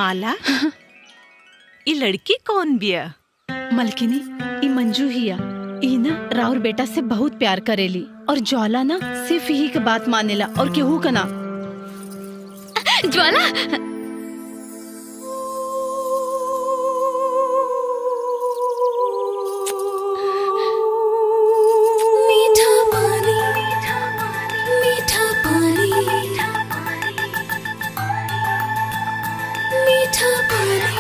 माला ई लड़की कौन बिया? मलकिनी ई मंजू हिया। ई ना राउर बेटा से बहुत प्यार करेली और ज्वाला ना सिर्फ ही के बात मानेला और केहू का ना। ज्वाला मीठा पानी मीठा पानी मीठा पानी।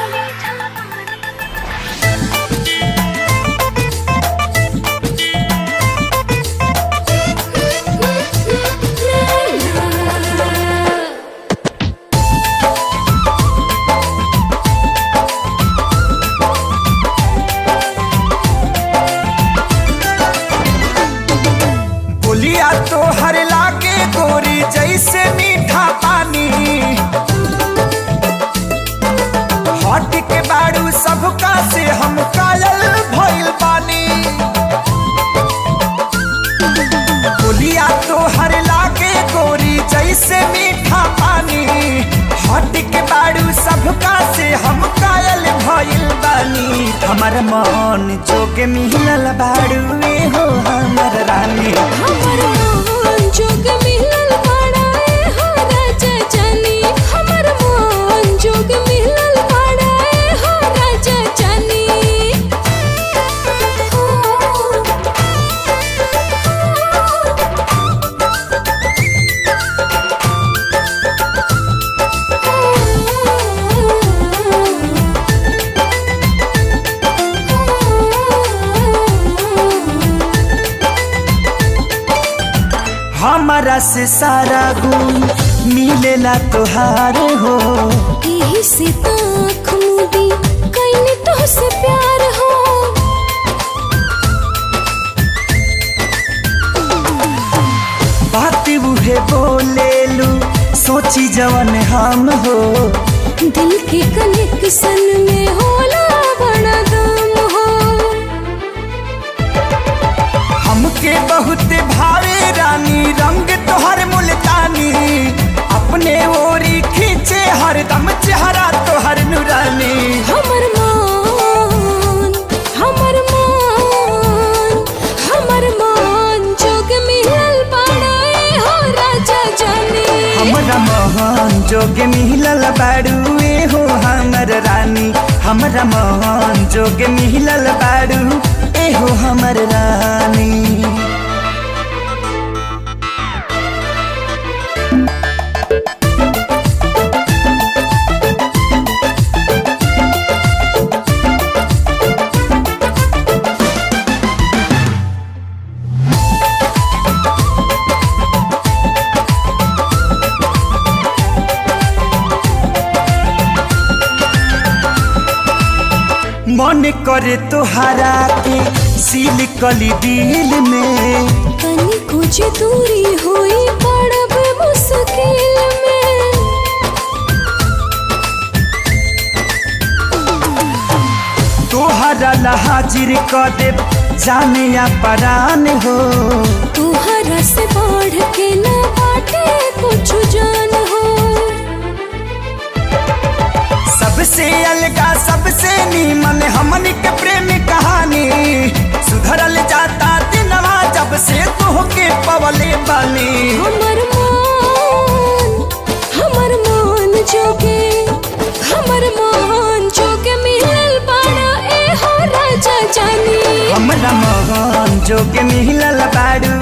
बोलिया तो हर लागे गोरी जैसे मीठा पानी, हट के बाड़ू सबका से हम कायल भइल बानी। बोलिया तो हर लागे गोरी जैसे मीठा पानी, हट के बाड़ू सबका से हम कायल भइल बानी। हमर मन जोगे मिलल बाड़ू हो हमर रानी, हमर मन जोग मिलल बाड़ा ए हो राजा जानी। हमर मन जोग मिलल बाड़ा ए हो राजा जानी। हमारा से सारा गुण मिलेला तोहार हो। यही से आँख मूंदी कइले तोहसे प्यार हो। बात उहे बोलेलू सोची जवन हम हो। दिल के कनेक्शन में होला बड़ा दम हो। हमके बहुत भावे रानी रंग तोहर मुल्तानी, अपने ओरी खींचे हरदम चेहरा तोहर नुरानी। हमर मान हमर मान हमर मान जोग मिलल बाड़ा ए हो राजा जानी। हमरा मोहन जोगे मिलल बाड़ू हो हमर रानी। हमरा मोहन जोगे मिलल बाड़ू हो हमर रानी। मन करे तोहरा के सील कली दिल में, तनी कुछ दूरी हुई पड़ब मुश्किल में। तोहरा ला हाजिर कर दे जाने या परान हो। तोहरा से बढ़ के न बाटे कुछ जान हो। सबसे अलगा सबसे नीमन हमन के प्रेम कहानी, सुधरल जाता दिनवा जब से तोहके पवले बानी। हमर मान जोगे मिलल बाड़ा ए हो राजा जानी। हमरा मोहन जोगे मिलल बाड़ू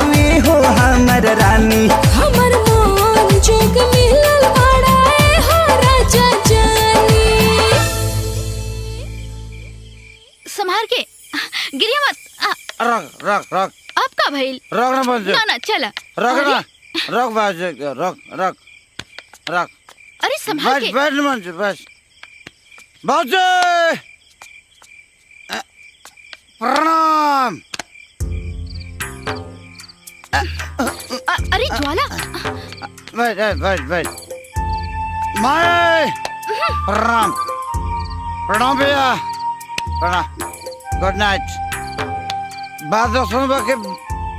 हो हमर रानी। हमर मान जोगे मिलल बाड़ा ए हो राजा जानी। संभार के गिरिया मत। रख रख रख अब का भइल? रख ना बंद ना ना चला। रख ना रख बाज रख रख रख। अरे संभाल के। बैठ मंच बस बाज। प्रणाम। अरे ज्वाला बैठ बैठ बैठ। माए प्रणाम प्रणाम भैया प्रणाम। Good night. बात सुनबा के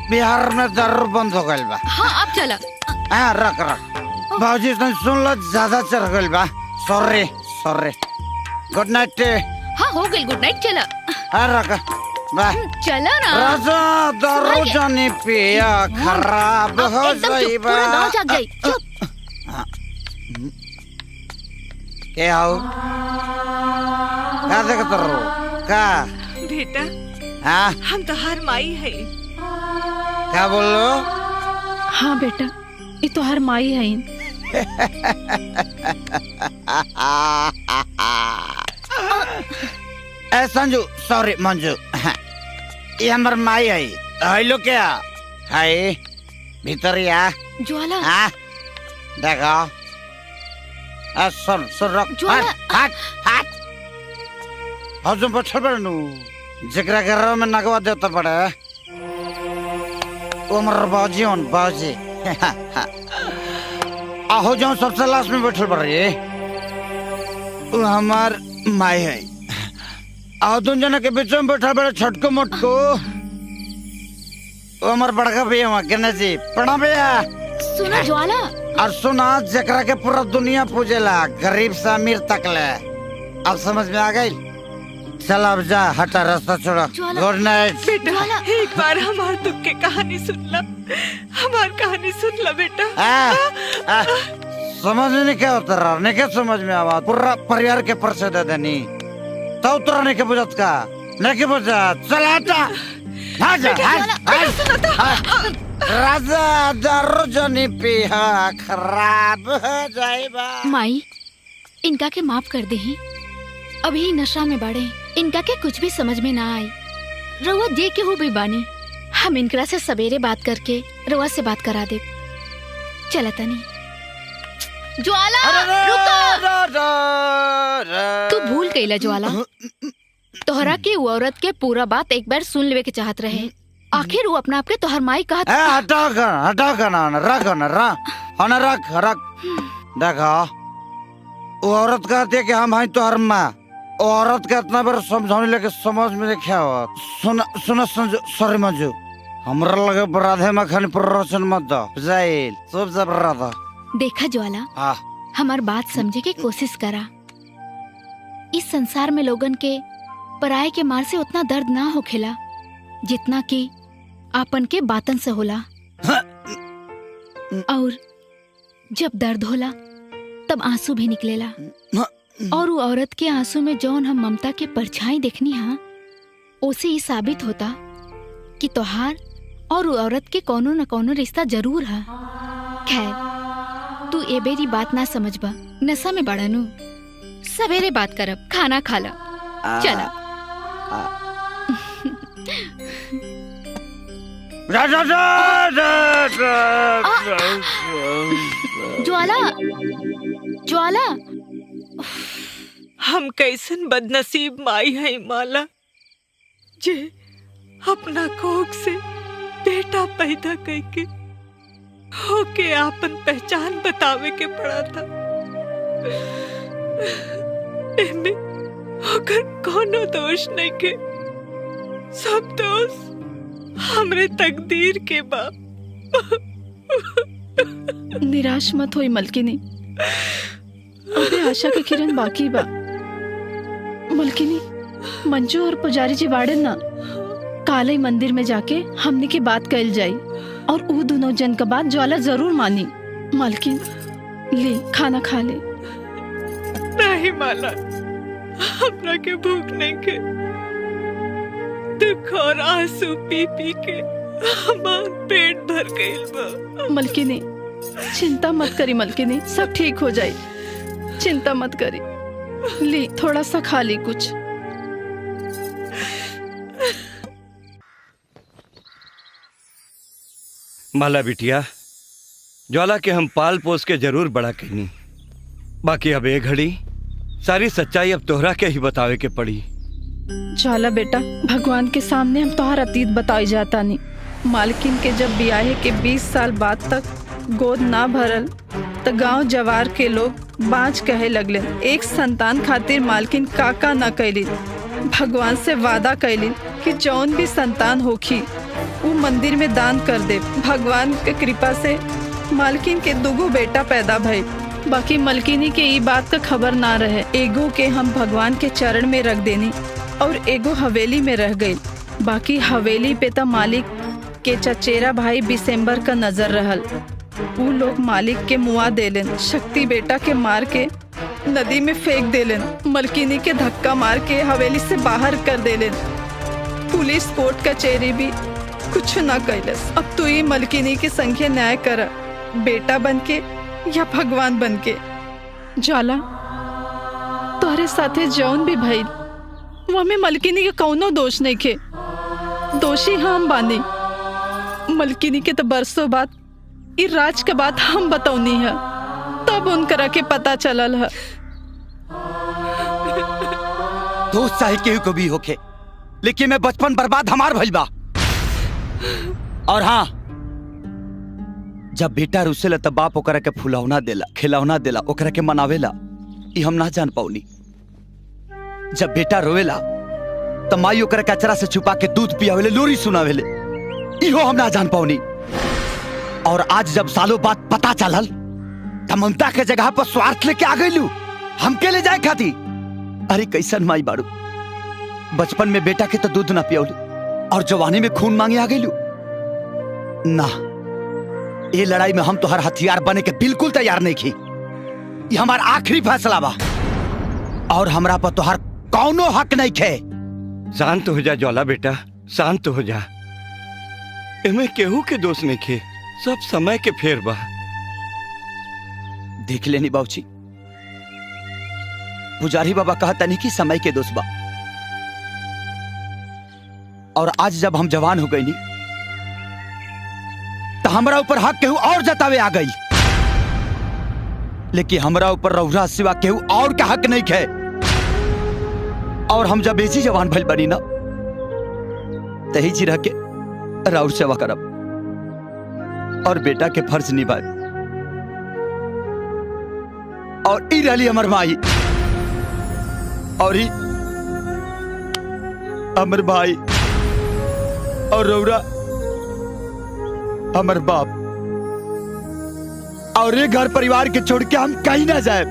बिहार में दारू बंद हो गइल बा। हाँ अब चला। हाँ रख रख। बाबूजी तुम सुन लो ज्यादा चढ़ गइल बा। Sorry sorry. Good night. हाँ हो गई, गुड नाइट। चला रख बाय। चला ना राजा दारू जानी पिया खराब हो जाई बा। पूरा गाँव जाग जाई। चुप। के आओ का देखत रहो का बेटा हाँ हम तो हर माई है। क्या बोलो? हाँ बेटा, ये तो हर माई है। ए संजू, सॉरी मंजू, ये हमार माई है। हेलो क्या है भीतर या ज्वाला। हाँ देखो सुन सुन रख। ज्वाला। हट हट हजुर बच्चा बड़नू जिक्र कर रहा मैं नगवा देता पड़े उमर बाजी उन बाजी आहो जाऊं सबसे लास्ट में बैठल पड़ रही है वो हमार माई है। आओ तुम जना के बीच में बैठा बड़े छटको मोटको वो हमार बड़का भैया वहाँ कहने जी प्रणाम भैया। सुना ज्वाला, और सुना जकरा के पूरा दुनिया पूजेला गरीब से अमीर तक ले। अब समझ में आ गई? चल अब जा, हटा रास्ता छोड़ा। गुड नाइट बेटा एक बार हमार दुख के कहानी सुन ला, हमार कहानी सुन ला बेटा। समझ में नहीं क्या होता रहा, नहीं क्या समझ में आवा पूरा परिवार के परसे दे देनी तो उतरा नहीं के बुझत का नहीं के बुझत। चल हटा राजा दारू जानी पिया खराब हो जाएगा। माई इनका के माफ कर दे ही, अभी नशा में बाड़े, इनका के कुछ भी समझ में ना आई। रउआ दे के हो भी बानी, हम इनकरा से सवेरे बात करके रउआ से बात करा दे। चला तनी। ज्वाला रुको, तू भूल गईला ज्वाला, तोहरा के वो औरत के पूरा बात एक बार सुन लेवे के चाहत रहे। आखिर वो अपना आपके तोहर माई कहत। हटा कर ना रख ना रख रख। देखा वो औरत कहती है कि हम हैं तोहर माँ। औरत का इतना बार समझाने लगे समझ में नहीं क्या हुआ। सुना सॉरी मंजू, हमरा लगे राधे मखनी प्ररोचन मत दो जाइल सब जब राधा। देखा ज्वाला, हमार बात समझे के कोशिश करा। इस संसार में लोगन के पराये के मार से उतना दर्द ना होखेला जितना कि आपन के बातन से होला। और जब दर्द होला तब आंसू भी निकलेला। और वो औरत के आंसू में जौन हम ममता के परछाई देखनी हा, उसे ये साबित होता कि तोहार और वो औरत के कोनो न कोनो रिश्ता जरूर है। खैर तू ए बेरी बात ना समझबा, नशा में बड़ानू। सवेरे बात करब, खाना खाला। चला ज्वाला ज्वाला, हम कैसन बदनसीब माई है माला, जे अपना कोख से बेटा पैदा करके होके आपन पहचान बतावे के पड़ा था। एमे होकर कोनो दोष नहीं के, सब दोष हमरे तकदीर के बाप। निराश मत होई मलकिनी, अबे आशा के किरण बाकी बा। मलकिनी, मंजू और पुजारी जी बाड़े ना, काले मंदिर में जाके हमने की बात कल जाई और वो दोनों जन का बात ज्वाला जरूर मानी। मलकिन ले खाना खा ले। नहीं माला, हमरा के भूख नहीं के, दुख और आंसू पी पी के हमार पेट भर गइल बा। मलकिनी चिंता मत करी मलकिनी, सब ठीक हो जाए, चिंता मत करी। ली थोड़ा सा खा ली कुछ। माला बिटिया, ज्वाला के हम पाल पोस के जरूर बड़ा कहनी, बाकी अब एक घड़ी सारी सच्चाई अब तोहरा के ही बतावे के पड़ी। ज्वाला बेटा, भगवान के सामने हम तोहर अतीत बताई जाता नहीं। मालकिन के जब ब्याहे के 20 साल बाद तक गोद ना भरल तो गांव जवार के लोग बाँच कहे लगले। एक संतान खातिर मालकिन काका न कैली, भगवान से वादा कैली कि जौन भी संतान होखी वो मंदिर में दान कर दे। भगवान के कृपा से मालकिन के दुगो बेटा पैदा भई, बाकी मलकिनी के ई बात का खबर ना रहे। एगो के हम भगवान के चरण में रख देनी और एगो हवेली में रह गई। बाकी हवेली पे तो मालिक के चचेरा भाई दिसंबर का नजर रहल। उ लोग मालिक के मुआ देलन, शक्ति बेटा के मार के नदी में फेंक देलन, मलकिनी के धक्का मार के हवेली से बाहर कर देलन। पुलिस कोर्ट कचहरी भी कुछ ना कैलस। अब तू ही मलकिनी के संख्या न्याय कर, बेटा बनके या भगवान बनके। ज्वाला, तोहरे साथे जौन भी भइल वो में मलकिनी के कौनो दोष नहीं खे। दोषी हम बानी। मलकिनी के तो बरसों बाद ई राज के बात हम बतौनी है, तब उनकरा के पता चलल है। दोस्त चाहे केहू को भी होके, लेकिन मैं बचपन बर्बाद हमार भइल बा। और हाँ, जब बेटा रुसेला तब बाप ओकरा के फुलौना देला, खिलौना देला, ओकरा के मनावेला, ई हम ना जान पाऊनी। जब बेटा रोवेला तब माई ओकरा के अचरा से छुपा के दूध पियावेले, लोरी सुनावेले, इहो हम ना जान पाऊनी। और आज जब सालों बाद पता चलल तब ममता के जगह पर स्वार्थ लेके आ गईलू, हमके ले जाए खाती। अरे कैसन माई बाड़ू, बचपन में बेटा के तो दूध ना पियालू और जवानी में खून मांगे आ गईलू ना। ये लड़ाई में हम तो हर हथियार बने के बिल्कुल तैयार नहीं की। ये हमारा आखिरी फैसला बा और हमरा पर तो हर कौनो हक नहीं खे। शांत हो जा ज्वाला बेटा, शांत हो जा। इनमें केहू के दोष नहीं खे, सब समय के फेर बा। देख लेनी बाबूजी, पुजारी बाबा कहता नहीं कि समय के दोष बा। और आज जब हम जवान हो गई नी तो हमरा ऊपर हक केहू और जतावे आ गई, लेकिन हमरा ऊपर रौरा सिवा केहू और का हक नहीं खे। और हम जब ऐसी जवान भइल बनी ना तही जी रह के राउर सेवा करब और बेटा के फर्ज निभाए। और ई रही हमर माई और ही अमर भाई और रौरा हमर बाप। और ये घर परिवार के छोड़ के हम कहीं ना जाए।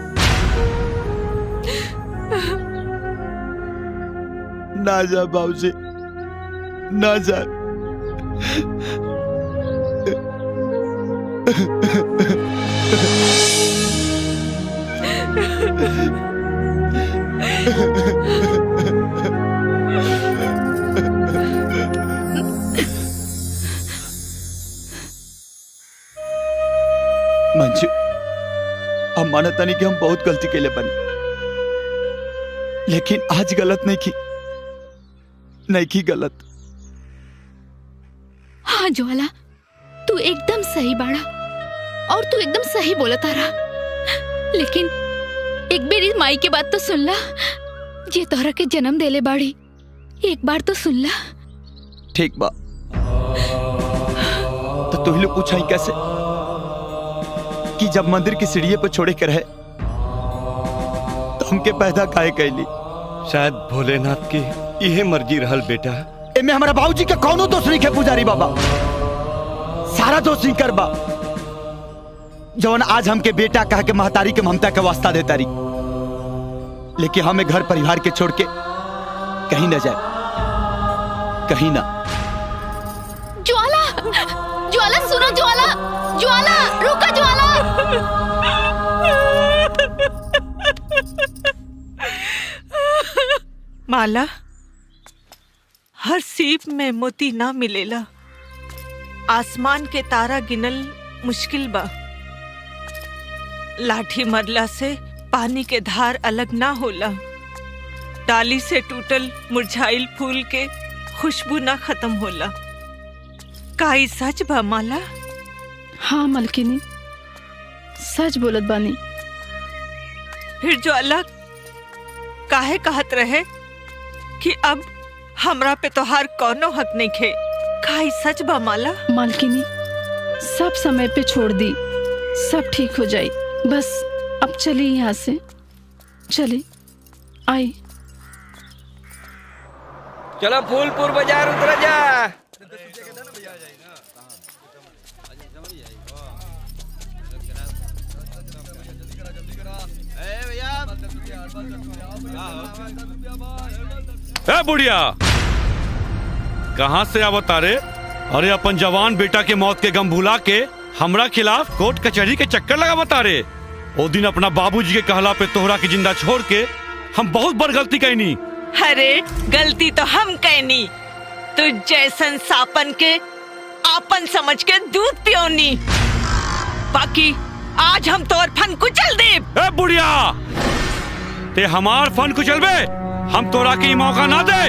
ना जा बाबूजी, ना जा। मंजू, हम मानता नहीं कि हम बहुत गलती के लिए बने, लेकिन आज गलत नहीं की गलत। हाँ ज्वाला, तू एकदम सही बाड़ा और तू एकदम सही बोला तारा। लेकिन एक बेरी माई के बात तो सुन ला, जे तोहरा के जन्म देले बाड़ी, एक बार तो सुन ला। ठीक बा, तो तू ही लोग पूछाई कैसे कि जब मंदिर की सीढ़ी पर छोड़े के रहे तो हमके पैदा काहे कैली। शायद भोलेनाथ की यह मर्जी रहल बेटा। एमे हमारा बाबूजी का कौनो दोष नहीं है पुजारी बाबा, सारा दोष नहीं कर बा जवन आज हमके बेटा कह के महतारी के ममता के वास्ता देता रही। लेकिन हमें घर परिवार के छोड़ के कहीं ना जाए, कहीं ना। ज्वाला, ज्वाला सुनो, ज्वाला, ज्वाला रुको, ज्वाला। माला, हर सीप में मोती ना मिलेला, आसमान के तारा गिनल मुश्किल बा। लाठी मरला से पानी के धार अलग ना होला, डाली से टूटल मुरझाइल फूल के खुशबू ना खत्म होला। का ई सच बा माला? हाँ मलकिनी, सच बोलत बानी। फिर ज्वाला काहे कहत रहे कि अब हमरा पे तोहार कौनो हक नहीं खे? का ई सच बा माला? मालकिनी, सब समय पे छोड़ दी, सब ठीक हो जाई। बस अब चली यहाँ से, चली आई। चलो फूलपुर बाजार उतर जा। ए बुढ़िया, कहाँ से आवत रे? अरे अपन जवान बेटा के मौत के गम भुला के हमरा खिलाफ कोर्ट कचहरी के चक्कर लगा बता रे। ओ दिन अपना बाबूजी के कहला पे तोहरा के जिंदा छोड़ के हम बहुत बड़ गलती कैनी। अरे गलती तो हम कैनी, तू जैसन सापन के आपन समझ के दूध पियोनी। बाकी आज हम तोर फन कुचल दे। ए बुढ़िया, ते हमार फन कुचलबे, हम तोरा के मौका ना दे।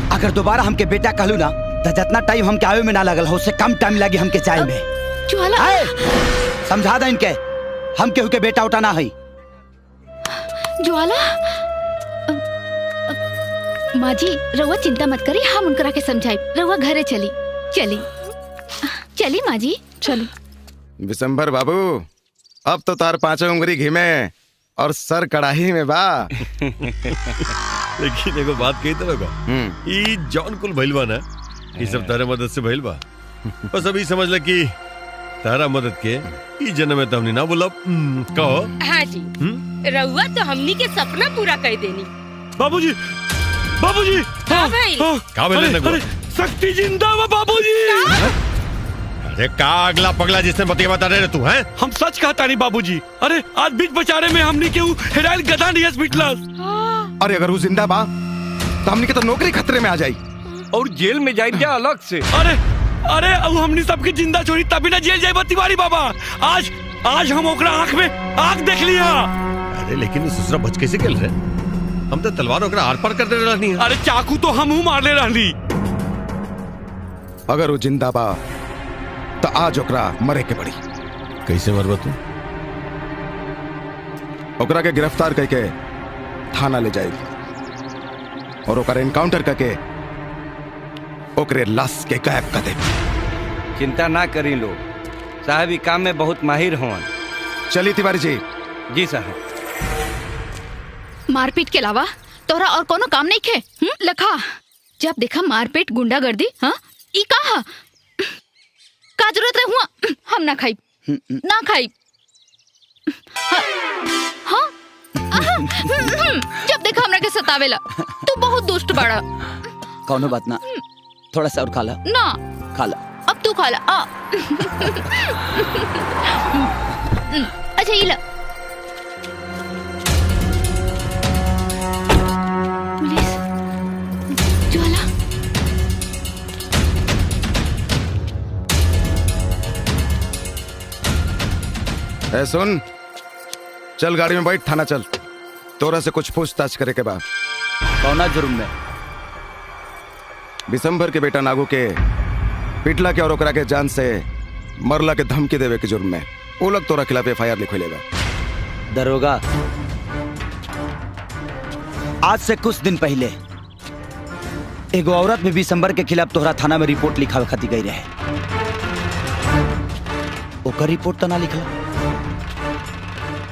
अगर दोबारा हमके बेटा कहलू ना तो जितना टाइम हमके आवे में ना लगल हो उससे कम टाइम लगी हमके जाए में। ज्वाला, समझा दे इनके, हम केहू के बेटा उठा ना है। ज्वाला, माँ जी रउआ चिंता मत करी, हम उनकरा के समझाई। रउआ घरे चली चली चली माँ जी चली। विशंभर बाबू, अब तो तार पांचों उंगली घी में और सर कड़ाही में बा। लेकिन एगो बात कही तो ई जौन कुल भइल बा ना, ई सब तारा मदद से भइल बा। बस अभी समझ ल कि तारा मदद के ई जन्म में तो हमनी ना बोलब। कहो। हाँ जी, रउआ तो हमनी के सपना पूरा कर देनी। बाबूजी, बाबूजी, हाँ भाई, का भेले नगो? शक्ति जिंदाबाद बाबूजी। अरे का अगला पगला जिसने बतिया बता रहे तू हैं? हम सच कहता नहीं बाबूजी। अरे आज बीच बचारे में हमनी के हेराइल गधा नहीं हॉस्पिटल। अरे अगर वो जिंदा बा तो हमनी के तो नौकरी खतरे में आ जाई और जेल में जाए क्या अलग से। अरे अरे अब हमनी सबकी जिंदा छोड़ी तभी ना जेल जाए तिवारी बाबा। आज हम ओकरा आंख में आंख देख लिया। अरे लेकिन ससुरा बच कैसे गेल रे? हम तो तलवार ओकरा आर पार कर दे रहनी है। अरे चाकू तो हम मार ले रहनी। अगर वो जिंदा बा तो आज ओकरा मरे के पड़ी। कैसे मरबा तू? ओकरा के गिरफ्तार करके थाना ले जाए और ओकरा एनकाउंटर करके ओकरे लाश के गायब कर दे। चिंता ना करी लो, साहब ई काम में बहुत माहिर हों। चलिए तिवारी जी। जी साहब। मारपीट के अलावा तोरा और कोनो काम नहीं खे? लखा, जब देखा मारपीट गुंडागर्दी। हाँ ई कहा का जरूरत रहे हुआ? हम ना खाई ना खाई। हाँ जब देखा हमरा के सतावेला। तू बहुत दुष्ट बड़ा। कौनो बात ना, थोड़ा सा और खा ला। ना खा ला। अब तू खा ला। अच्छा ये ला। पुलिस, ज्वाला। ए सुन, चल गाड़ी में बैठ, थाना चल। तोरा से कुछ पूछताछ करे के बाद। कौना जुर्म में? विशंभर के बेटा नागू के पिटला के और ओकरा के जान से मरला के धमकी देवे के जुर्म में वो लोग तोरा खिलाफ एफआईआर लिख लेगा। दरोगा, आज से कुछ दिन पहले एगो औरत में विशंभर के खिलाफ तोहरा थाना में रिपोर्ट लिखावे खातिर गई रहे। ओकर रिपोर्ट तो ना लिखला।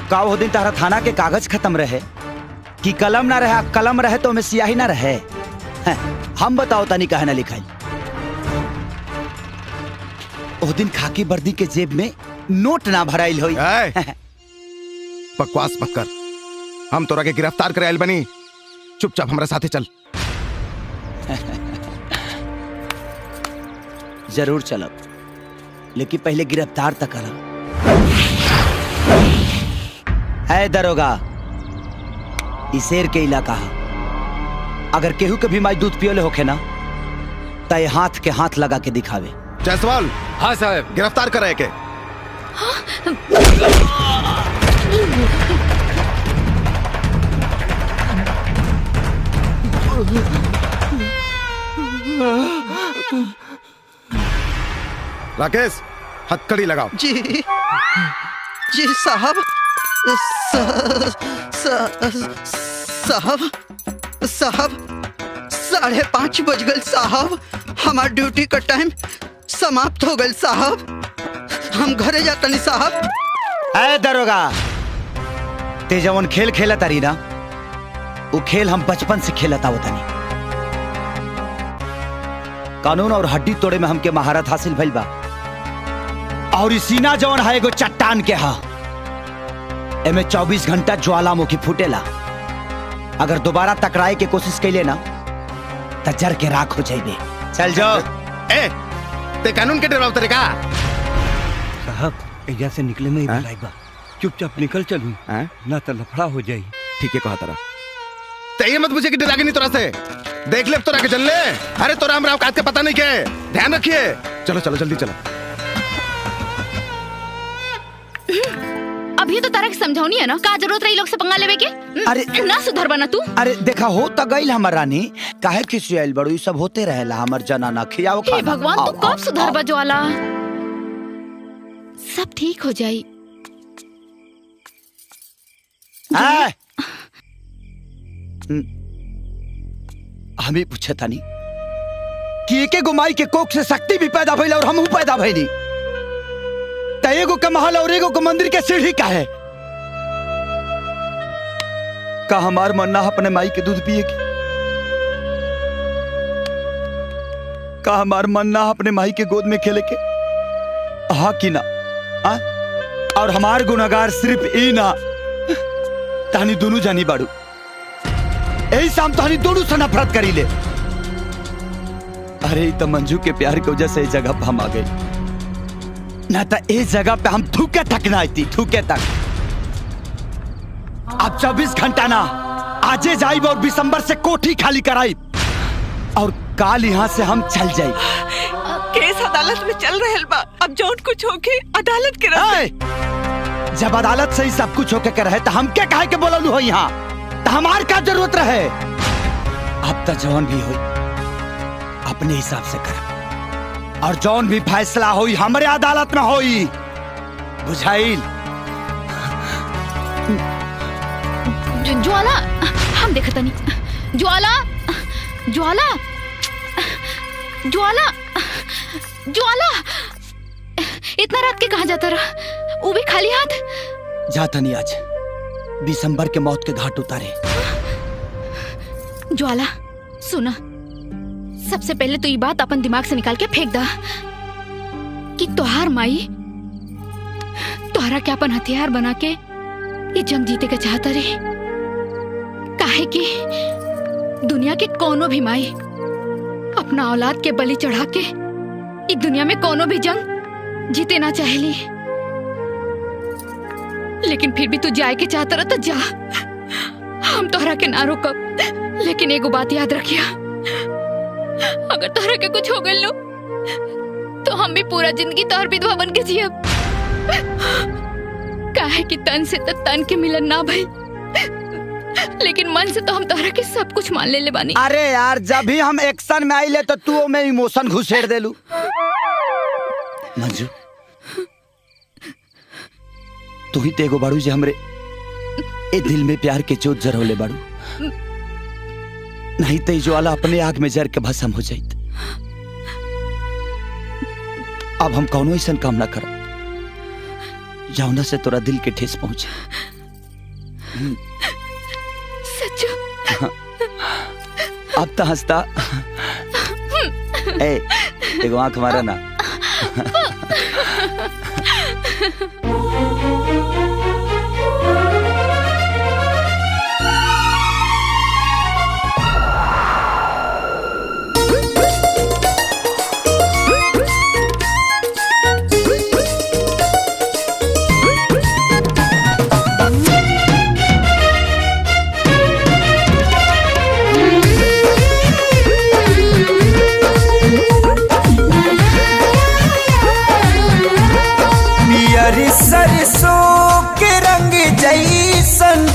का वो दिन तारा थाना के कागज खत्म रहे कि कलम ना रहे, कलम रहे तो हमें सियाही ना रहे। हम बताओ तनी काहे ना लिखाई। वो दिन खाकी वर्दी के जेब में नोट ना भराइल होई। बकवास मत कर, हम तोरा के गिरफ्तार करे आइल बनी, चुपचाप हमारे साथे चल। जरूर चलब, लेकिन पहले गिरफ्तार तक करब। है दरोगा, ई शेर के इलाका है। अगर केहू के भी माई दूध पियोले होखे ना तो ये हाथ के हाथ लगा के दिखावे। जायसवाल। हाँ साहब। गिरफ्तार करे के। राकेश, हथकड़ी लगाओ। जी जी साहब। साहब साहब 5:30 बज गए साहब। हमार ड्यूटी का टाइम समाप्त हो गए साहब। हम घरे जाता नहीं साहब। ऐ दरोगा, ते जवन खेल खेला तारी ना, वो खेल हम बचपन से खेलता होता नहीं। कानून और हड्डी तोड़े में हमके महारत हासिल भइल बा। और ई सीना जवन है एगो चट्टान के हा, एमे 24 घंटा ज्वालामुखी फूटेला। अगर दोबारा टकराए के कोशिश कैले ना तो जर के राख हो जाइबे। चल जाओ। ए, ते कानून के डराव तरीका। साहब एजा से निकले में ही भलाई बा, चुपचाप निकल चलू ना तो लफड़ा हो जाई। ठीक है कहा तारा, ते ये मत पूछे कि डरा के नहीं तोरा से। देख ले तोरा के चल ले। अरे तोरा हमरा औकात के पता नहीं के, ध्यान रखिए। चलो चलो जल्दी चलो। अभी तो तारा के समझौनी है ना, का जरूरत रही लोग से पंगा लेवे के? अरे ना सुधर बना तू। अरे देखा हो तो गईल हमर रानी, काहे खिसियाइल बड़ू? ई सब होते रहेला हमर जनाना। खियाओ हे भगवान, तू कब सुधर बा ज्वाला? सब ठीक हो जाई। हमें पूछे तानी कि एके गुमाई के कोख से शक्ति भी पैदा भइल और हमहू पैदा भइली, त एगो के महल और एगो के मंदिर के सीढ़ी का है? का हमार मन्ना अपने माई के दूध पिए की? का हमार मन्ना अपने माई के गोद में खेले के? हाँ कि ना? और हमार गुनाहगार सिर्फ ई ना, तानी दोनों जानी बाड़ू। यही शाम तानी दोनों से नफरत करी ले। अरे तो मंजू के प्यार की वजह से इस जगह पे हम आ गए, ना तो इस जगह पे हम थूके तक ना आती, थूके तक। अब 24 घंटा ना, आजे जाइब और दिसंबर से कोठी खाली कराई और काल यहाँ से हम चल जाए। केस अदालत में चल रहे बा, अब जौन कुछ होके अदालत के रास्ते। जब अदालत से ही सब कुछ होके के रहे तो हम क्या कहे के बोललू हो यहाँ? तो हमार का जरूरत रहे? अब तो जौन भी हुई अपने हिसाब से कर, और जौन भी फैसला हुई हमारे अदालत में हुई, बुझाइल? ज्वाला, हम देखता नहीं। ज्वाला, ज्वाला, ज्वाला, ज्वाला, इतना रात के कहाँ जाता रहा? वो भी खाली हाथ? जाता नहीं, आज दिसंबर के मौत के घाट उतारे। ज्वाला सुना, सबसे पहले तो ये बात अपन दिमाग से निकाल के फेंक दा कि तोहार माई तोहरा के अपन हथियार बना के ये जंग जीते के चाहता रे। काहे कि दुनिया के कोनो भी माई अपना औलाद के बलि चढ़ा के इस दुनिया में कोनो भी जंग जीते ना चाहेली। लेकिन फिर भी तू जाए के चाहता रहा तो जा, हम तोहरा के ना रोकब। लेकिन एगो बात याद रखिया, अगर तोहरा के कुछ हो गइल लो तो हम भी पूरा जिंदगी तोहर विधवा बन के जियब। काहे कि तन से तो तन के मिलन ना भई, लेकिन मन से तो हम तोहरा के सब कुछ मान ले बानी। अरे यार, जब भी हम एक्शन में आइले तो तू में इमोशन घुसेड़ देलू। मंजू, तू ही तेगो बाड़ू जे हमरे ए दिल में प्यार के जोत जरौले बाड़ू, नहीं तो ज्वाला अपने आग में जर के भस्म हो जाइत। अब हम कौनो ऐसा काम ना करब जौना से तोरा दिल के ठेस पहुंचे। सच्चो। अब तो हंसता। ए, एगो आंख मारा ना। सरसों के रंग जैसन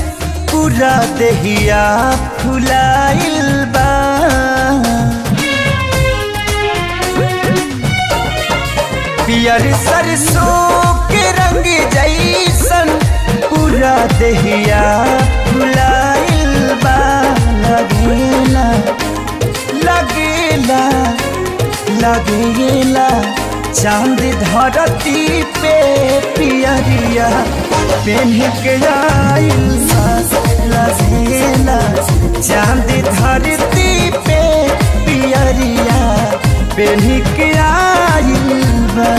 पूरा देहिया फुलाइल बा। पियर सरसों के रंग जैसन पूरा देहिया फुलाइल बा। लगेला लगेला लगेला चांद धरती पे पियरिया पेन के आइल लगेला। चांद धरती पे पियरिया पेन के आइल बा।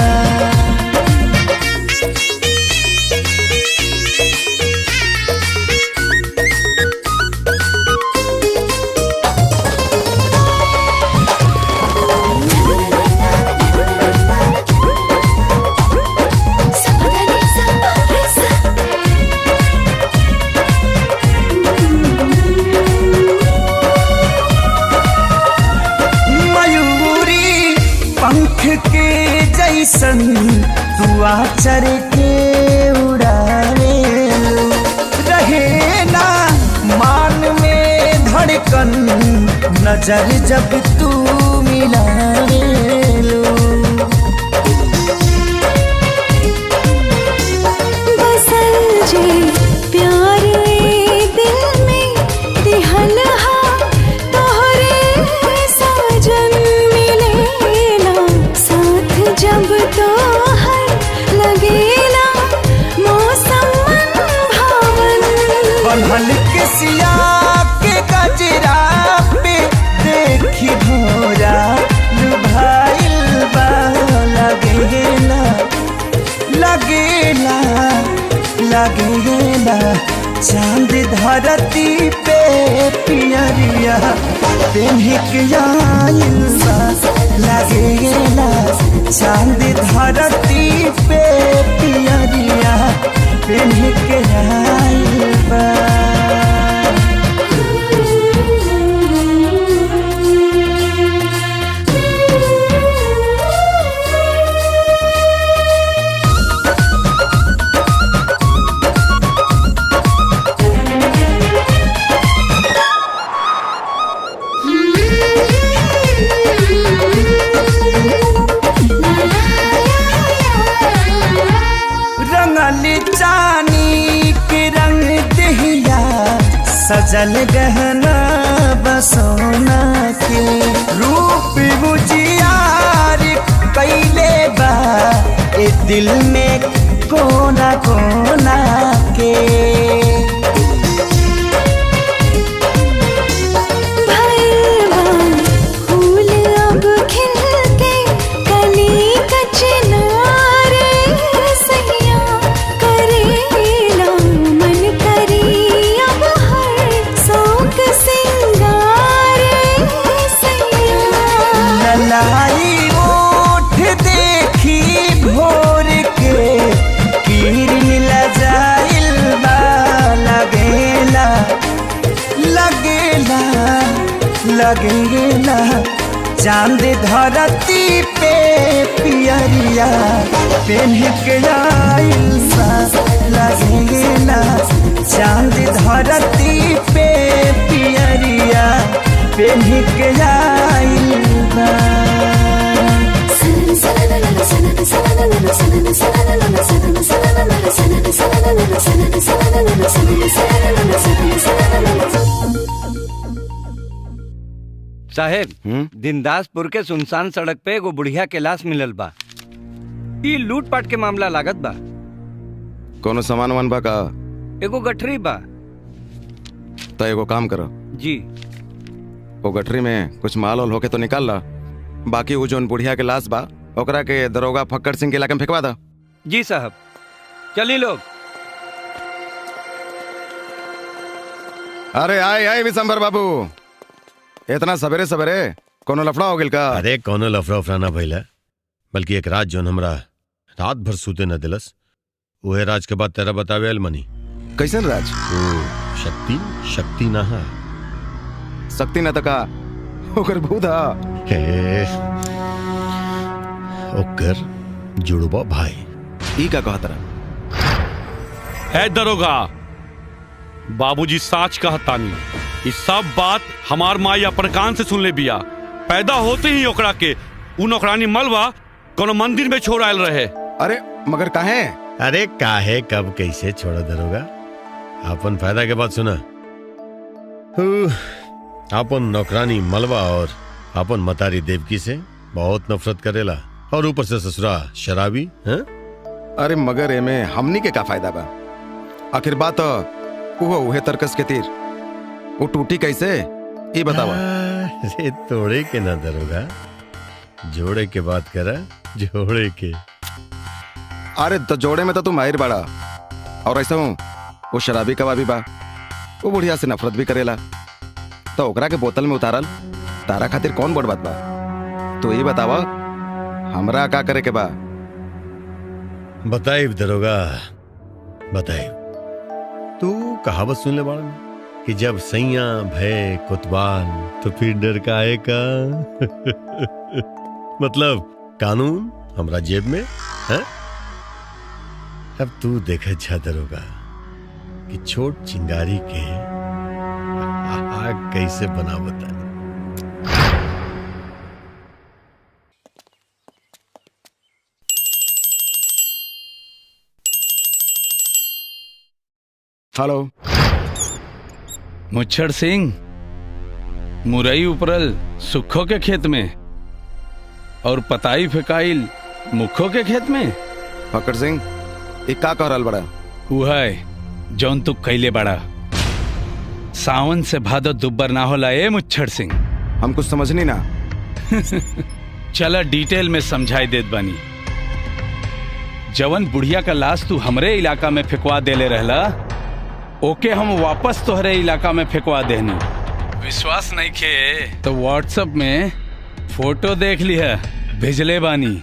जैसन तू आचर के उड़ावे रहे ना मान में धड़कन नजर जब तू मिलावे लो। बसल जे प्यार दिल में दिहल हा तोहरे साजन मिलेला साथ जब तो हर लगेला मौसम भावन। बंधल के सिया के गजरा पे देखी भोरा लुभाइल बा। लगेला लगेला लगेला चांद धरती पे पियरिया पेन के आइल बा। लगेला चांद धरती पे पियरिया पेन के आइल बा। चानी के रंग दहिया सजल गहना बसोना के रूप मुजियार कैले बा ए दिल में कोना कोना के। फूल अब खिल के कली कचनार सैया करेला मन करी अब हर शौक सिंगार सैया। ललाई ओठ देखी भोर के किरण लजाइल बा। लगेला लगेला लगेला चांद धरती पे पियरिया पेन के आइल बा। लगेला चांद धरती पे पियरिया पेन के आइल बा। साहेब दिनदासपुर के सुनसान सड़क पे एगो बुढ़िया के लाश मिलल बा। ई लूटपाट के मामला लागत बा। कोनो सामान वान बा का? एगो गठरी बा तो एगो काम करो जी। वो गठरी में कुछ माल वाल होके तो निकाल ला, बाकी वो जोन बुढ़िया के लाश बा ओकरा के दरोगा फक्कड़ सिंह के इलाके में फेंकवा दा। जी साहब। चलिए लोग। अरे आए आए विशंबर बाबू, इतना सवेरे सवेरे कोनो लफड़ा हो गेल का? अरे कोनो लफड़ा उफड़ा ना भइला, बल्कि एक रात जोन हमरा रात भर सूते न दिलस, वह राज के बाद तेरा बतावे अलमनी। कैसन राज? शक्ति शक्ति ना है। शक्ति न तका ओकर भूत हा। ओकर जुड़वा भाई। ई का कहत रहा? है दरोगा, बाबूजी साच कहतानी। इस सब बात हमार माई अपन कान से सुन ले बिया। पैदा होते ही ओकरा के उ नौकरानी मलवा कोनो मंदिर में छोड़ आयल रहे। अरे मगर काहे? अरे काहे कब कैसे छोड़ा दरोगा, अपन फायदा के बात सुना। अपन नौकरानी मलवा और अपन मतारी देवकी से बहुत नफरत करेला, और ऊपर से ससुरा शराबी है? अरे मगर एमे हमनी के का फायदा बा? आखिर बात उहे तरकस के तीर वो टूटी कैसे, ये बतावा। अरे तोड़े के ना दरोगा, जोड़े के बात करा, जोड़े के। अरे तो जोड़े में तो तू माहिर बाड़ा, और ऐसा हूँ वो शराबी कबाबी बा, वो बुढ़िया से नफरत भी करेला, तो ओकरा के बोतल में उतारल तारा खातिर कौन बड़ बात बा? तो ये बतावा हमरा का करे के बा? बताइब दरोगा बताइब। तू कहावत सुन ले बाड़ा कि जब सैया भय कुतवाल तो फिर डर काहे का? मतलब कानून हमरा जेब में है। अब तू देखे जा दरोगा कि छोट चिंगारी के आग कैसे बना बता। हेलो मुच्छड़ सिंह, मुरई उपरल सुखो के खेत में और पताई फेकाइल मुखो के खेत में। फक्कड़ सिंह एक का कह रहल बड़ा? उहै जौन तू कैले बड़ा। सावन से भादो दुब्बर ना होला ए मुच्छड़ सिंह। हम कुछ समझनी ना। चला डिटेल में समझाई देत बानी। जवन बुढ़िया का लाश तू हमरे इलाका में फेंकवा देले रहला, ओके हम वापस तोहरे इलाका में फेंकवा देनी। विश्वास नहीं खे तो व्हाट्सएप में फोटो देख लिया, भेजले बानी।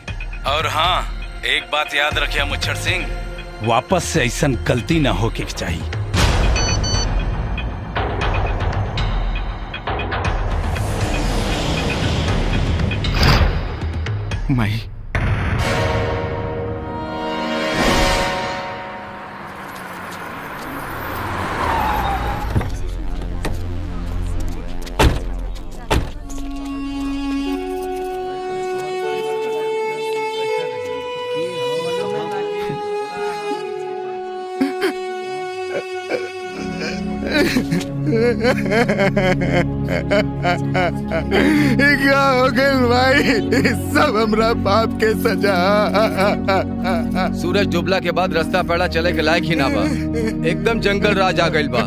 और हाँ, एक बात याद रखिया मुच्छड़ सिंह, वापस से ऐसा गलती ना होके चाहिए। माई क्या हो गया भाई? सब हमरा पाप के सजा। सूरज डूबला के बाद रास्ता पड़ा चले के लायक ही ना बा, एकदम जंगल राज आ गइल बा।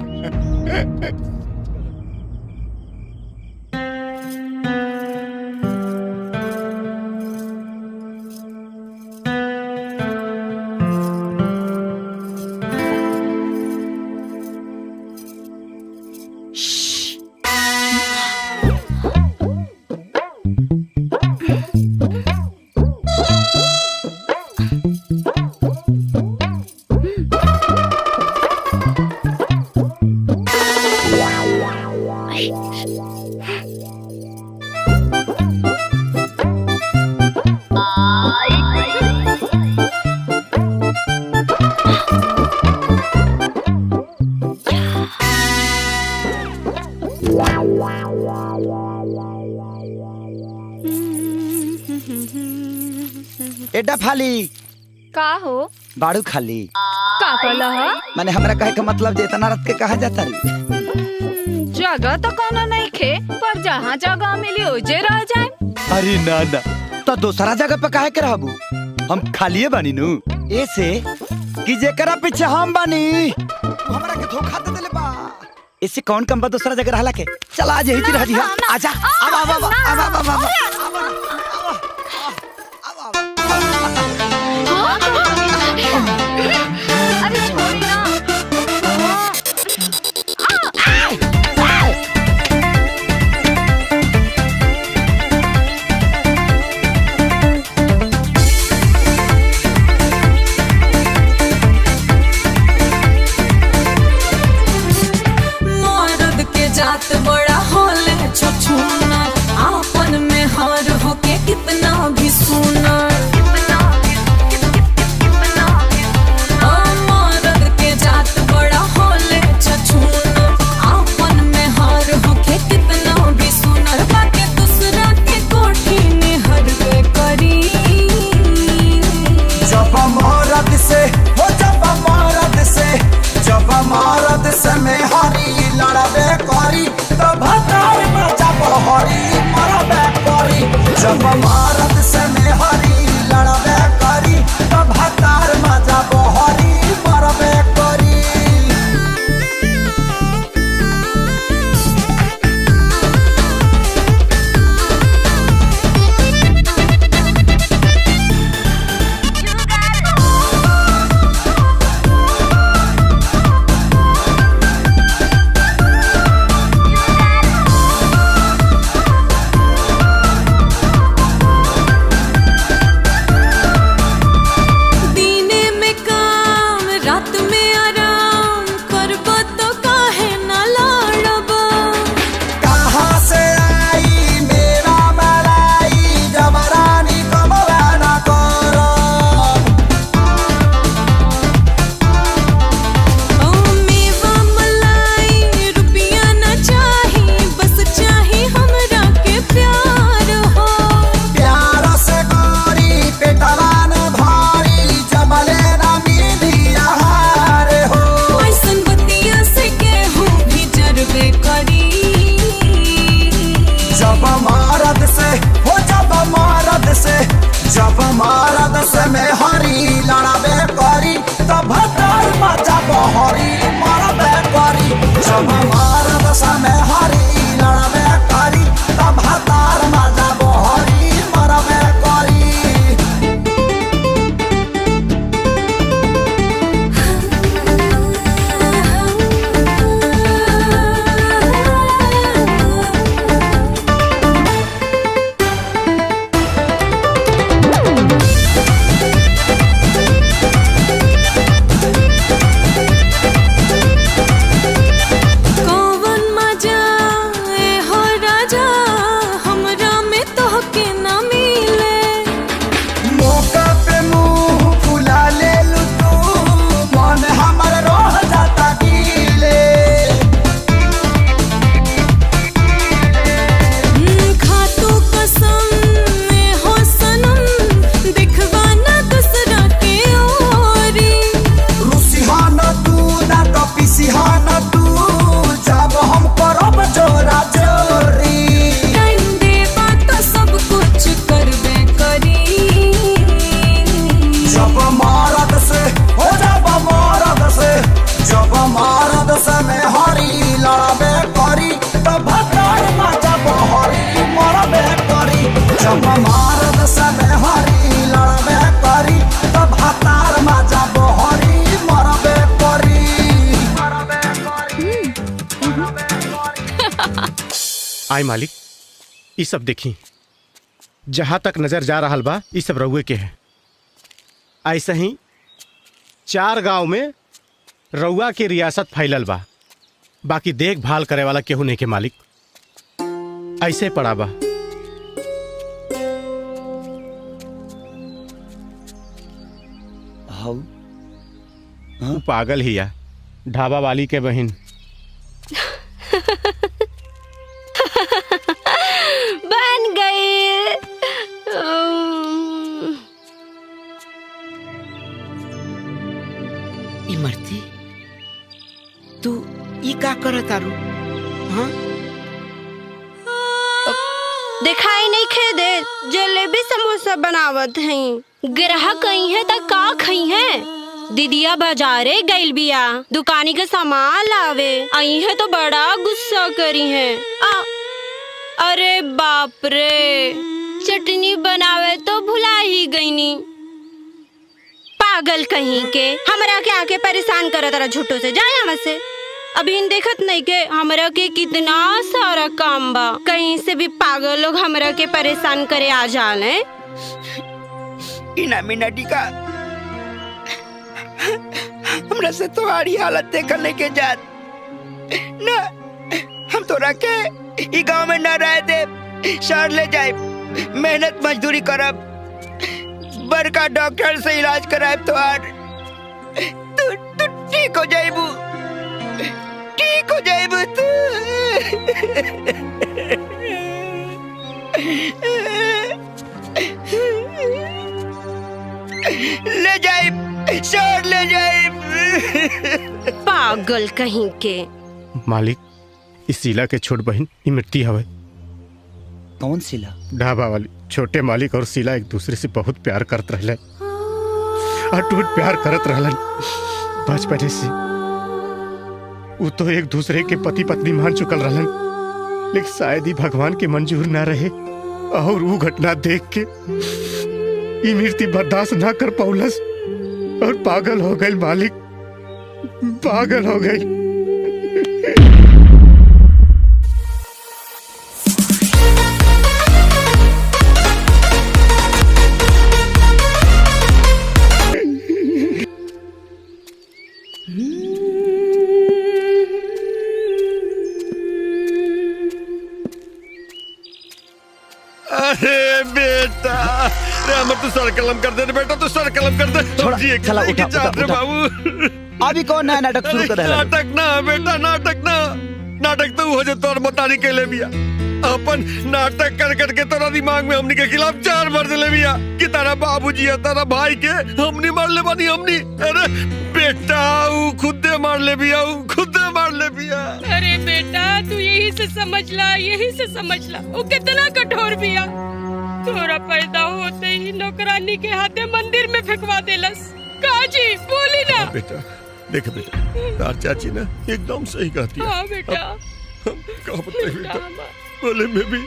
एडा फाली का हो बाड़ू खाली का कहला हा? माने हमरा कहे का मतलब जे इतना रात के कहा जाता री? जगह तो कोनो नहीं खे, पर जहाँ जगह मिली ओजे रह जाए। अरे ना ना, तो दूसरा जगह पे काहे के रहबू? हम खालिए बानी नु, ऐसे कि जेकरा पीछे हम बानी हमरा के धोखा दे देले बा। इससे कौन कम बा दूसरा जगह रहला के। चला आज यही रह जी। आजा अब अब अब अब अब अरे छोड़ ना। मर्द के जात बड़ा होले छछूना, आपन में हार होके कितना भी सुना। मर्द के जात बड़ा होले छछूना, आपन में हार होके कितना भी सुना। बाकी दूसरा के कोठी में हरवे करी। जब मरद से हो जब मरद से जब मरद से में हरी लड़बे करी तब भतार में जब हरी मरबे करी। जब मरद से में हरी लड़बे करी तब भतार में जब हरी मरबे करी। दीने में काम रात में आराम करबो तो काहे ना लड़बो। कहाँ से आई मेरा मलाई जबरानी कमला न करो। ओ मेवा मलाई रुपया ना चाही, बस चाही हमरा के प्यार हो। प्यार से गोरी पेटवा न भारी जबले न मिली आहार हो। ऐसन बतिया से केहू भी जरबे करी। जब मरद से हो जब मरद से जब मरद से में हरी लड़बे करी तब भतार में जब हरी मरबे करी। जब मरद से में हरी लड़बे करी तब भतार में जब हरी मरबे करी। कौवन मजा ए हो राजा हमरा में तोहके ना मिले। मौका पे मुंह फुला ले लू तू मन हमर रह जाता गीले। खातू कसम ए हो सनम दिखवा ना दूसरा के ओरी। रुसिहान तू ना तो पिसिहान तू जब हम करब जोरा जोरी। टाइम देबा तो सब कुछ करबे करी। जब मरद से हो जब मरद से जब मरद से में हरी लड़बे करी तब भतार में जब हरी मरबे करी। जब मरद से में हरी लड़बे करी तब भतार में जब हरी मरबे करी। आय मालिक ई सब देखी जहां तक नजर जा रहा बा ई सब रउए के है। ऐसे ही 4 गांव में रउआ के रियासत फैलल बा, बाकी देखभाल करे वाला केहू नहीं के मालिक। ऐसे पड़ा बा। हाँ? पागल ही या ढाबा वाली के बहन। बन गई। इमरती तू ई का करत तारू? हाँ दिखाई नहीं खे दे जलेबी समोसा बनावत हैं। ग्राहक कहीं है तो का खई है दीदिया बाजारे गइल बिया दुकानी के सामान लावे आई है तो बड़ा गुस्सा करी है। अरे बाप रे, चटनी बनावे तो भुला ही गईनी। पागल कहीं के, हमरा के आके परेशान करे तारा झूठो से, जाए यहाँ से। अभी इन देखत नहीं के हमरा के कितना सारा काम बा, कहीं से भी पागल लोग हमरा के परेशान करे आ जाले। इना मिनटी का हमरा से तुम्हारी हालत देखने के जात ना, हम तोरा के ई गांव में न रह दे, शहर ले जाए, मेहनत मजदूरी करब, बड़का डॉक्टर से इलाज कराब, तू ठीक हो जाइबू, ठीक हो जाइबू तू। ले जाए, शहर ले जाए। पागल कहीं के। मालिक, इस शीला के छोट बहन ई मिट्टी हवे। कौन शीला? ढाबा वाली। छोटे मालिक और शीला एक दूसरे से बहुत प्यार करत रहले, अटूट प्यार करत रहलन बचपन से। वो तो एक दूसरे के पति पत्नी मान चुकल रहलन, लेकिन शायद ही भगवान के मंजूर ना रहे और वो घटना देख के ये मृत्यु बर्दाश्त ना कर पौलस और पागल हो गई। मालिक पागल हो गई। अरे बेटा, रे हमर तू सर कलम कर दे बेटा, तू सर कलम कर दे। चला उठा बाबू। अभी कौन नया नाटक शुरू कर रहा है? नाटक ना बेटा, नाटक ना, नाटक तो हो जे तोर बतानी के ले बिया। अपन नाटक कर करके तोरा दिमाग में हमनी के खिलाफ 4 बार दिले बिया कि तारा बाबूजी है, तारा भाई के हमनी मार ले बानी हमनी। अरे बेटा, वो खुदे मार ले बिया, वो खुदे मार ले बिया। अरे बेटा, तू यही से समझ ला, यही से समझ ला, वो कितना कठोर बिया। तोरा पैदा होते ही नौकरानी के हाथे मंदिर में फेंकवा देलस। काजी बोली ना बेटा। देख बेटा, तार चाची ना एकदम सही कहती है। हाँ बेटा, क्या बताए बेटा, बोले में भी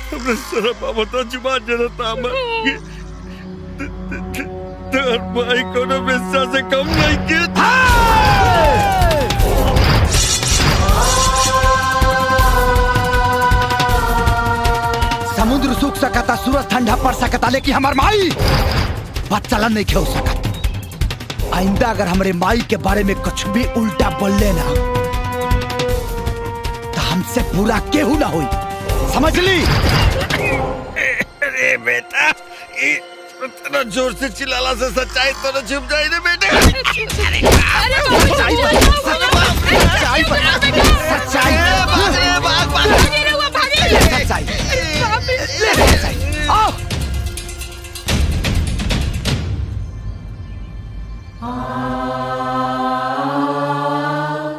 हमने सारा बाबा तो जुबान जरता हमार तार भाई को ना बेस्सा से कम नहीं किया। समुद्र सूख सकता, सूरज ठंडा पड़ सकता, लेकिन हमार माई बात चलन नहीं खेल सकता। आइंदा अगर हमारे माई के बारे में कुछ भी उल्टा बोल लेना तो हमसे बुरा केहू ना हुई, समझ ली? अरे बेटा, इतना जोर से चिल्लाला से सच्चाई तो न छुप जाए ना बेटा।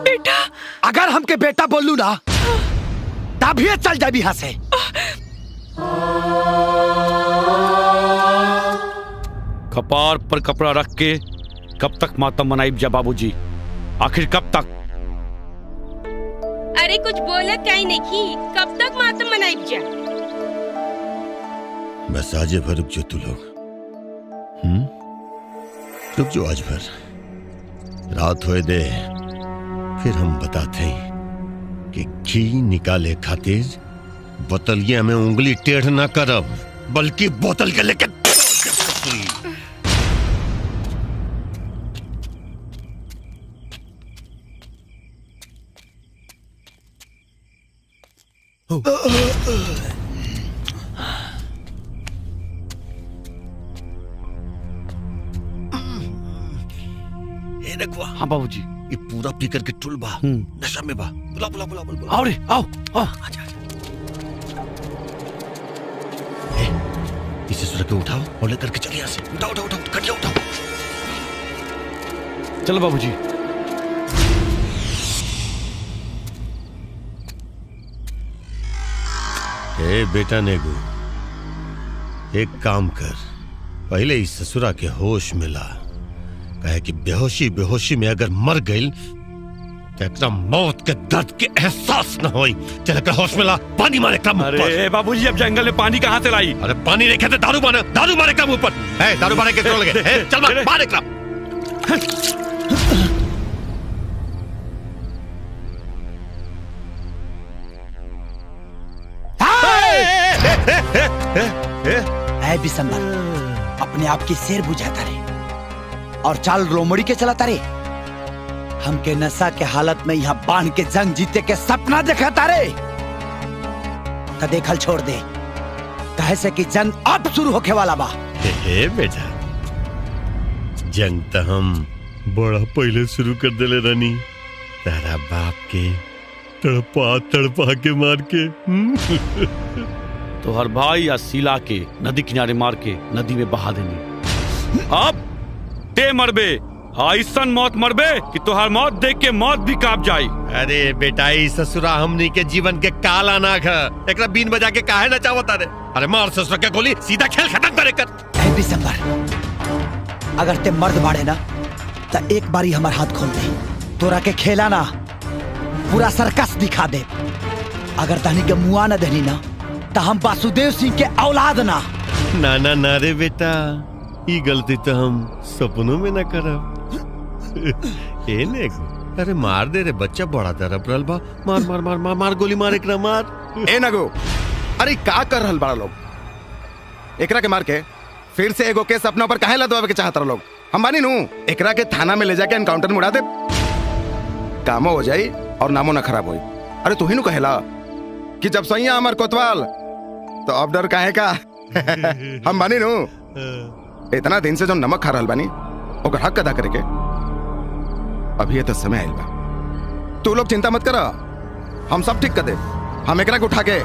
बेटा, अगर हमके बेटा बोलू ना तभी चल जाए यहाँ से। कपार पर कपड़ा रख के कब तक मातम मनाइब जा बाबूजी, आखिर कब तक? अरे कुछ बोला क्या ही नहीं, कब तक मातम मनाइब जा? बस आज भर रुक जो तू लोग, रुक जो आज भर, रात होए दे, फिर हम बताते हैं कि घी निकाले खातिर बोतलिया में उंगली टेढ़ ना करब, बल्कि बोतल के लेके हाँ बाबूजी, ये पूरा पी करके टुल बा, नशा में बा, बुला बुला बुला बुला। आओ रे, आओ आओ। इसे सुरख के उठाओ और लेकर के चलिए यहाँ से। उठाओ उठाओ उठाओ, खटिया उठाओ। चलो बाबूजी। ए बेटा नेगू, एक काम कर, पहले इस ससुरा के होश में ला, कहे कि बेहोशी बेहोशी में अगर मर गई तो एकरा मौत के दर्द के एहसास न होई। चल एकरा होश में ला, पानी मारे एकरा मुंह पर। अरे बाबूजी, अब जंगल में पानी कहाँ से लाई? अरे पानी नहीं कहते, दारू मारे एकरा मुंह पर। ए, दारू मारे के लगे। ए, चल मार एकरा। ऐ बिसंबर, अपने आप की शेर बुझाता रे और चाल रोमड़ी के चलाता रे। हमके नशा के हालत में यहाँ बांध के जंग जीते के सपना दिखाता रे। तो देखल छोड़ दे, कहे से कि जंग अब शुरू होके वाला बा। हे बेटा, जंग तो हम बड़ा पहले शुरू कर देले रानी, तारा बाप के तड़पा के मार के। तो हर भाई या सिला के नदी किनारे मार के नदी में बहा देनी। अब ते मरबे, ऐसन मौत मरबे कि तोहर मौत देख के मौत भी कांप जाई। अरे बेटा, ससुरा हमनी के जीवन के काला नाग है, एकरा बीन बजा के काहे न चावता रे? अरे मार ससुरा के गोली, सीधा खेल खत्म करे कर। ऐ बिसंबर, अगर ते मर्द बाड़े ना तो एक बारी हमार हाथ खोल दे, तोरा के खेला ना पूरा सर्कस दिखा दे। अगर तहनी के मुआ न देनी ना तो हम वासुदेव सिंह के औलाद ना। ना रे बेटा, ये गलती तो हम सपनों में न करब। ए नेगो, अरे मार दे रे, बच्चा बड़ा तरफ रहल बा। मार मार मार मार मार गोली मार एकरा मार। ए नगो, अरे का कर रहल बड़ा लोग? एकरा के मार के फिर से एगो केस अपना ऊपर काहे लदवावे के चाहत रह लोग? हम बानी नू, एकरा के थाना में ले जाके एनकाउंटर में उड़ा दे, कामो हो जाई और नामो ना खराब होई। अरे तू ही नू कहेला कि जब सैया अमर कोतवाल तो अब डर काहे का? हम बानी नू, इतना दिन से जो नमक खा रहल बानी ओकर हक अदा करे के अभी ये तो समय आइल बा। तू लोग चिंता मत करा, हम सब ठीक कर दे। हम एकरा को उठा के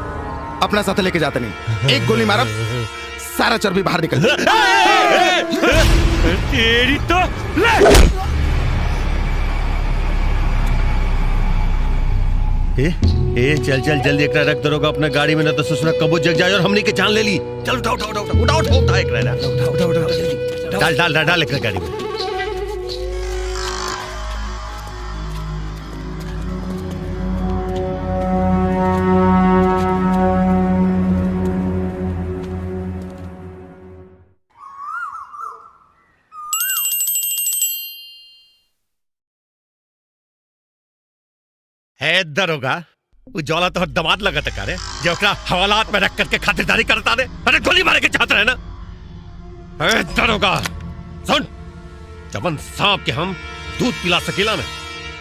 अपना साथ लेके जाते नहीं, एक गोली मारब सारा चर्बी बाहर निकल तेरी तो ए चल जल्दी एकरा रख दरोगा अपना गाड़ी में, ना तो ससुरा कबो जग जाए और हमनी के जान ले ली। चल उठा एकरा, डाल एकरा गाड़ी में। है दरोगा, वो जौला तो दमाद लगा था करे जो हवालात में रख करके खातिरदारी करता दे। अरे गोली मारे के चाहते रहे ना। है दरोगा सुन, जबन सांप के हम दूध पिला सकीला ना,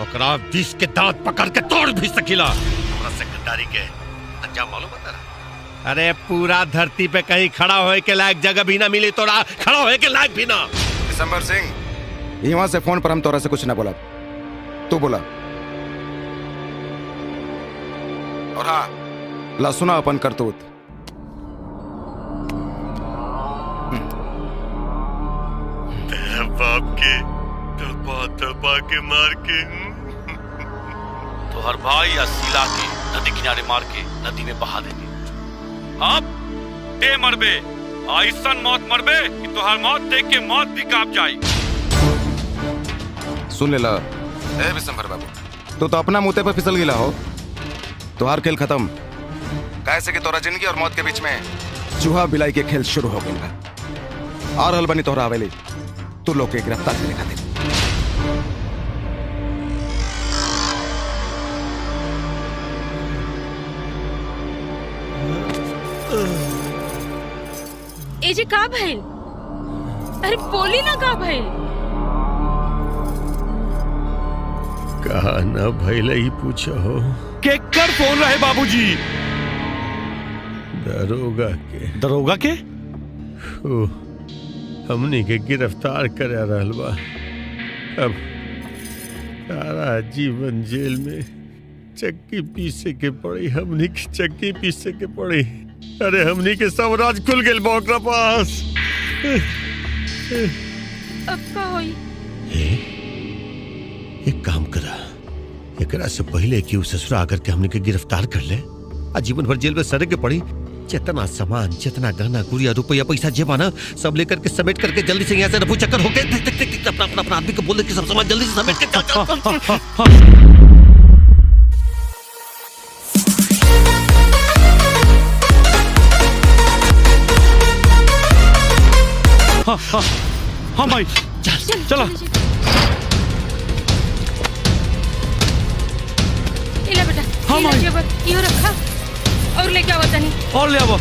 ओकरा विष के दांत पकड़ के तोड़ भी सकीला। हमरा सेक्रेटरी के अंजाम मालूम है तेरा? अरे पूरा धरती पे कहीं खड़ा होए के लायक जगह भी ना मिली तोरा, खड़ा होए के लायक भी ना। दिसंबर सिंह, यहाँ से फोन पर हम तोरा से कुछ ना बोला, तू बोला। और हाँ, ला सुना अपन करतूत। तेरा बाप के तड़पा के मार के। तो हर भाई या सिला के नदी किनारे मार के नदी में बहा देंगे। अब ते मरबे, ऐसन मौत मरबे कि तुहार मौत देख के मौत भी कांप जाई। सुन ले ला, ए बिसंबर बाबू, तू तो अपना मुते पे फिसल गिला हो। तुहार खेल खत्म, कैसे कि तोरा जिंदगी और मौत के बीच में चूहा बिलाई के खेल शुरू हो गया। और हल बनी तोहरा हवेली, तू लोग के गिरफ्तार करे खातिर। ए जे का भइल? अरे बोली ना का भइल? कहा ना भइल ही पूछो हो। केकर फोन रहे बाबूजी? दरोगा के। दरोगा के? हमनी के गिरफ्तार कर रहल बा। अब सारा जीवन जेल में चक्की पीसे के पड़ी, हमनी के चक्की पीसे के पड़ी। अरे हमनी के सब राज खुल गेल बा पास। अब का होई? एक काम करा, एकरा से पहले कि ससुरा आकर के हमने के गिरफ्तार कर ले, आजीवन भर जेल में सड़े के पड़ी, जितना सामान, जितना गहना गुड़िया रुपया पैसा जेबा ना, सब लेकर के समेट करके जल्दी से यहाँ से रफू चक्कर होके अपना अपना अपना आदमी को बोले कि सब सामान जल्दी से समेट के चल। हाँ भाई चलो। इला बेटा, हाँ माई, यो रखा और लेके आओ तनी। और ले आओ।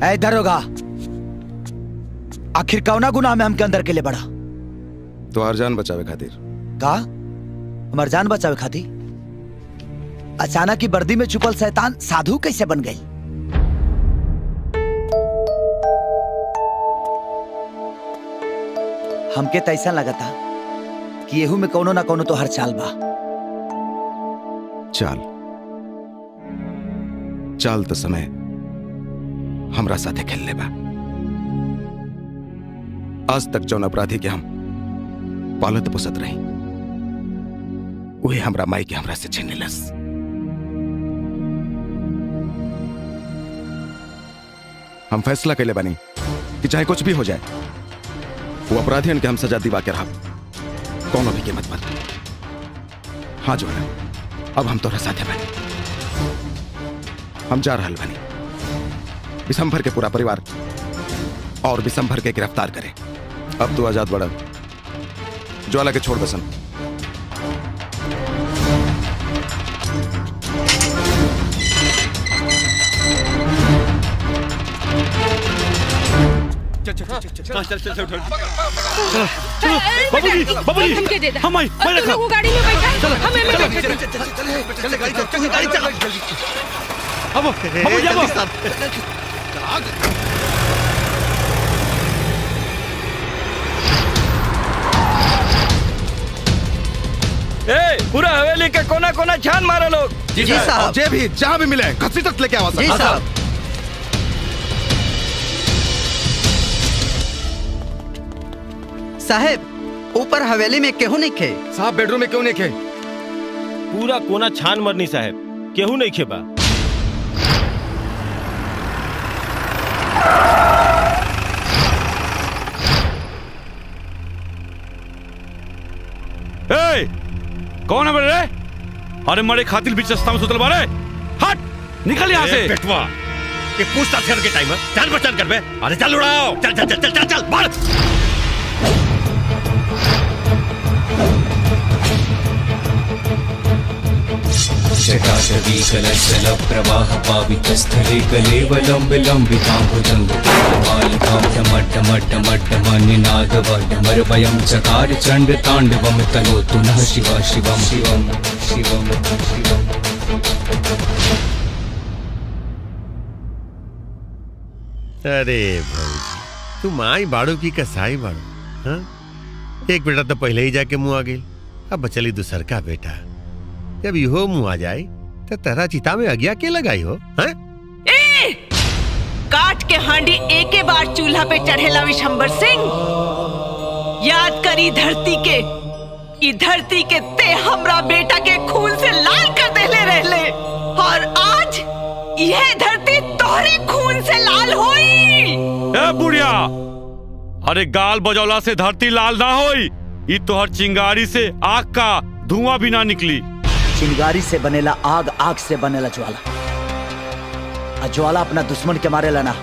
ऐ दरोगा, आखिर कौना गुनाह में हमके अंदर के लिए बढ़ा? तो हर जान बचावे खातिर। का हमार जान बचावे खातिर? अचानक ही वर्दी में छुपल शैतान साधु कैसे बन गई? हमके तो ऐसा लगा था कि येहू में कोनो ना कोनो तो हर चाल बा। चाल चाल तो समय हमरा साथे खेलने बा। आज तक जौन अपराधी के हम पालत पोसत रही, वही हमरा माई के हमरा से छीन लेलस। हम फैसला कैले बानी कि चाहे कुछ भी हो जाए, वो अपराधियन के हम सजा दिवा के रहब, कोनो भी कीमत पर। हाँ जो है, अब हम तोरा साथे बानी। हम जा रहल बानी विशंभर के पूरा परिवार और विशंभर के गिरफ्तार करे। अब तू आजाद बड़ा, ज्वाला के छोड़ बसन। बाबूजी हमके दे दे। हम आई, मैं रखा। वो गाड़ी में बैठा। चलो, हमें चलो, बैठा। गाड़ी चला। अब बाबूजी ए, पूरा हवेली के कोना कोना छान मारो लोग। जी साहब। जे भी जहां भी मिले खस्सी तक लेके आवा। जी साहब। साहब, ऊपर हवेली में केहू नहीं खे। साहब बेडरूम में क्यों नहीं खे? पूरा कोना छान मरनी साहब, केहू नहीं खेबा। कौन है बड़े? अरे मरे खातिर बीच रास्ता में सुतल बारे। हट, निकल यहाँ से। बेटवा, ये पूछताछ करके टाइम है, जान पहचान कर बे। अरे चल उड़ाओ, चल चल चल चल चल बढ़। जटाटवीकलशलप्रवाह पावितस्थले कलेवलम्बिलम्बिताम्बुजङ्गमालिकां चकार चण्डताण्डवं तनोतु नः शिव शिवं शिवं शिवं शिवं। अरे भाई, तू माई बाड़ू की कसाई बाड़ू। हाँ, एक बेटा तो पहले ही जाके मुँह आ गई, अब बचली दूसर का बेटा। जब यो मुँह आ जाए तो तेरा चिता में अगिया के लगाई हो? हाँ? ए! काट के हांडी एक बार चूल्हा पे चढ़ेला विशंबर सिंह। याद करी धरती के, ई धरती के ते हमरा बेटा के खून से लाल कर देले रहले, और आज यह धरती तोहरे खून से लाल होई। ए बुढ़िया, अरे गाल बजौला से धरती लाल ना होई, ई तोहर चिंगारी से आग का धुआं भी ना निकली। चिंगारी से बनेला आग, आग से बनेला ज्वाला। और ज्वाला अपना दुश्मन के मारेला ना,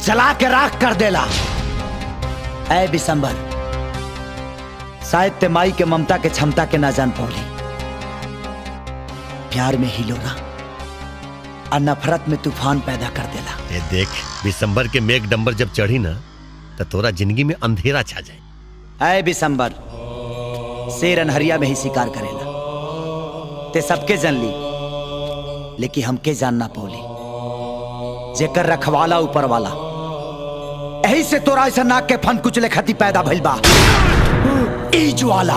जला के राख कर देला। ऐ विशंबर, शायद ते माई के ममता के क्षमता के ना जान पौली। प्यार में ही लोरा और नफरत में तूफान पैदा कर देला। ये देख, विशंबर के मेघ डंबर जब चढ़ी ना, तो तोरा जिंदगी में अंधेरा छा जाए। ऐ विशंबर, शेर अनहरिया में ही शिकार करेला। ते सबके जन ली, लेकिन हमके जानना पौली। जेकर रखवाला ऊपर वाला, यही से तोरा ऐसा नाक के फन कुचले खती पैदा भइल बा। ई ज्वाला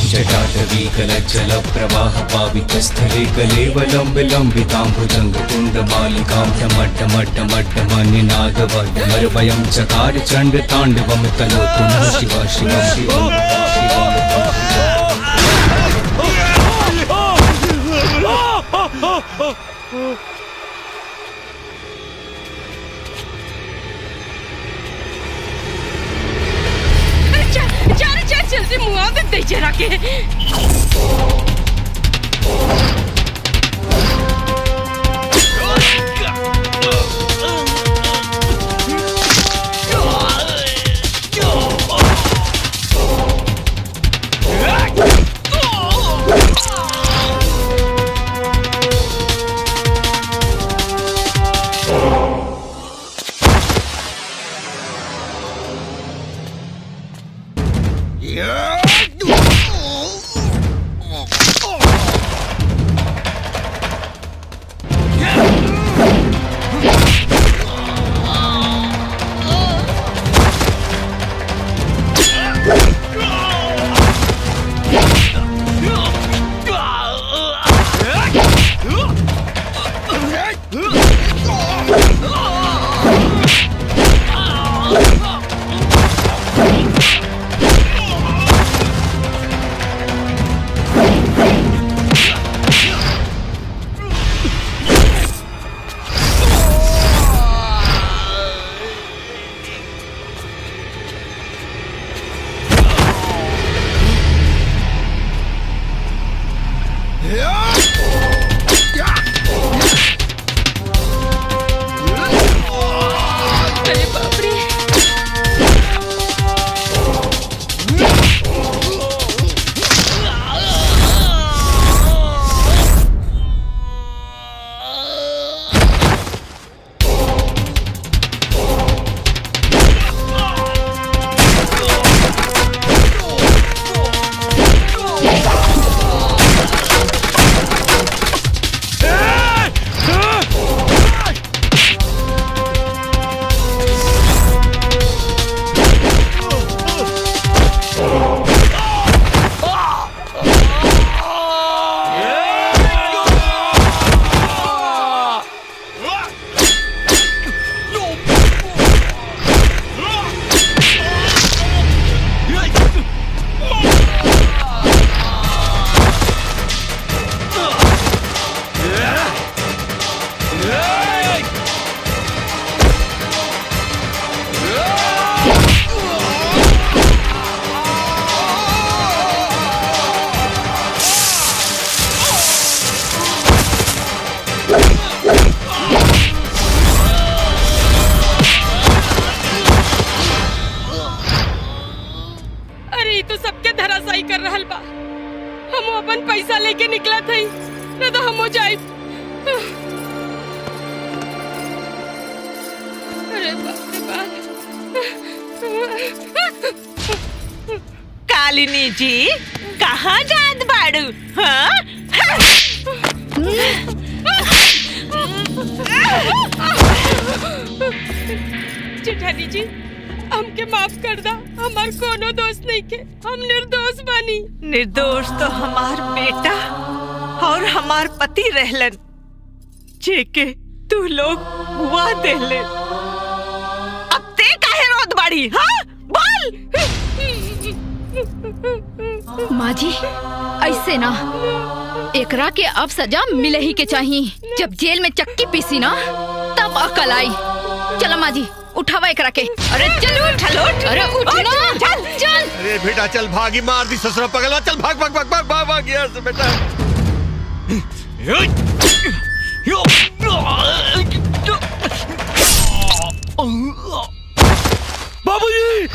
जटाटवी कलज्जल प्रवाह पावितस्थले कलेवलं विलम्बिताम्बुजङ्गकुण्डमालिकां टमट्टमट्टमट्टमनिनादवडमरवयं चकार चण्डताण्डवं तनोतु नः शिव शिव शिव जल्दी मुआवजा दे जरा के। कालिनी जी कहाँ जात बाड़ू? हाँ? जेठानी जी हमके माफ कर दा, हमार कोनो दोस्त नहीं के, हम निर्दोष बानी। निर्दोष तो हमार बेटा और हमार पति रहलन, जेके तू लोग हुआ देले। अब ते काहे रोत बाड़ी? हाँ बोल। माँ जी ऐसे ना, एकरा के अब सजा मिले ही के चाहिए। जब जेल में चक्की पीसी ना तब अकल आई। चलो माँ जी उठावा एकरा के। अरे चलो उठा लो। अरे उठ ना, चल चल। अरे बेटा चल, भागी मार दी ससुरा पगला। चल भाग भाग भाग भाग भाग भाग यहाँ से बेटा। बाबूजी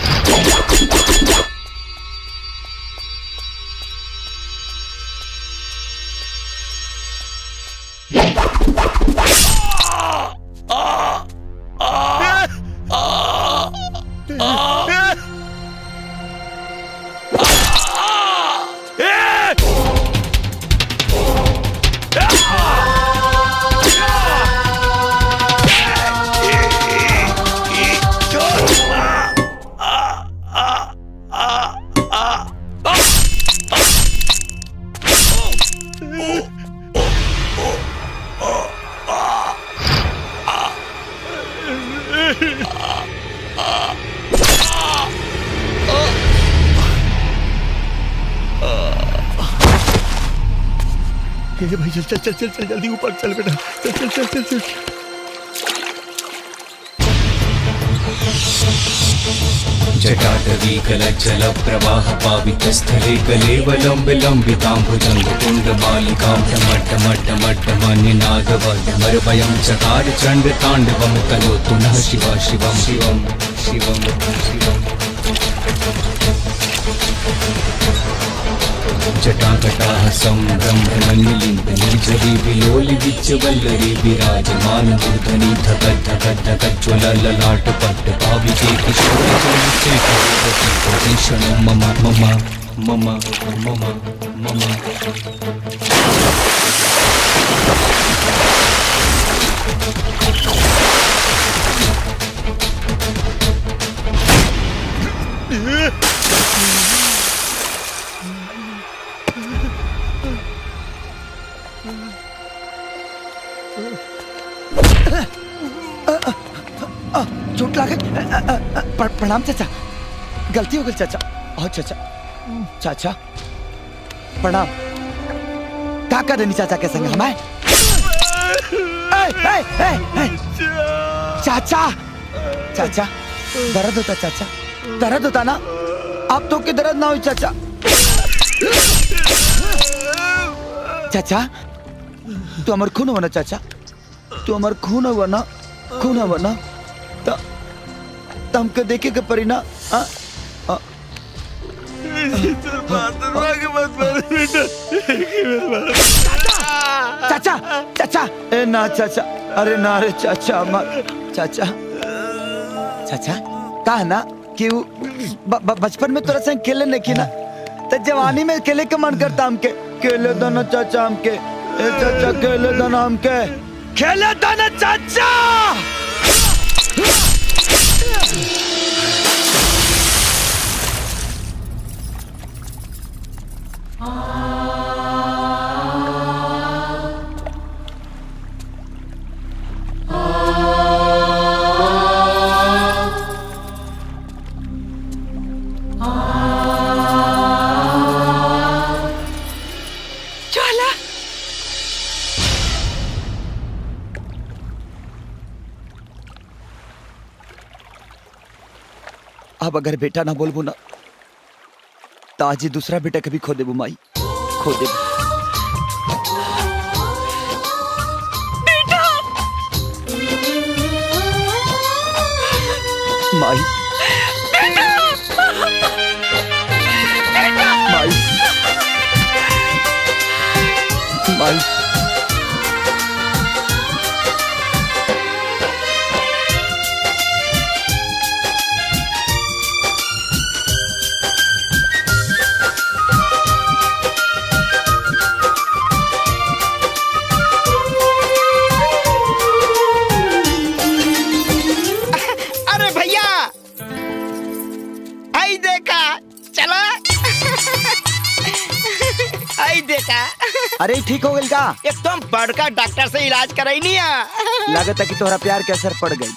भाई चल चल चल चल चल जल्दी ऊपर चल बेटा, चल चल चल चल चल। जटाटवी कलज्जल प्रवाह पावितस्थले कलेवलम्बिलम्बिताम्बुजङ्गकुण्डमालिकां टमट्टमट्टमट्टमन्यनादवमरवयं चकार चण्डताण्डवं करोतु नः शिव शिवं शिवं शिवं शिवम् जटाकटाः सम्भ्रम्भनलिम्बनीजरी विलोलिविच्चवल्लरी विराजमान मूर्धनि धगद् धगद् धगज्ज्वलललाटपट्ट भाविके किशोरचरिते मम मम मम मम मम चोट लागे। प्रणाम चाचा, गलती हो गई चाचा। ओ चाचा, चाचा प्रणाम। क्या कर रही चाचा के संग हमारे? चाचा चाचा दर्द होता चाचा, दर्द होता ना? आप तो के दर्द ना हो चाचा। चाचा तू अमर खून हो ना चाचा, तू अमर खून हो ना, खून हो ना। हमको देखे के परी ना। चाचा चाचा ए ना चाचा, अरे ना रे चाचा मत चाचा। चाचा कहा ना कि बचपन में तोरा संग खेले नहीं की ना, तो जवानी में खेले के मन करता हमके। खेले दो ना चाचा हमके, ए चाचा खेले दो ना हमके, खेले दो ना चाचा। अब अगर बेटा ना बोलबो ना तो आज ही दूसरा बेटा कभी खो देबो माई, खो देबो। बेटा माई बेटा माई माई अरे ठीक हो गई का? एकदम बड़का डॉक्टर से इलाज कराई नहीं है। लागत है कि तोहरा प्यार के असर पड़ गई।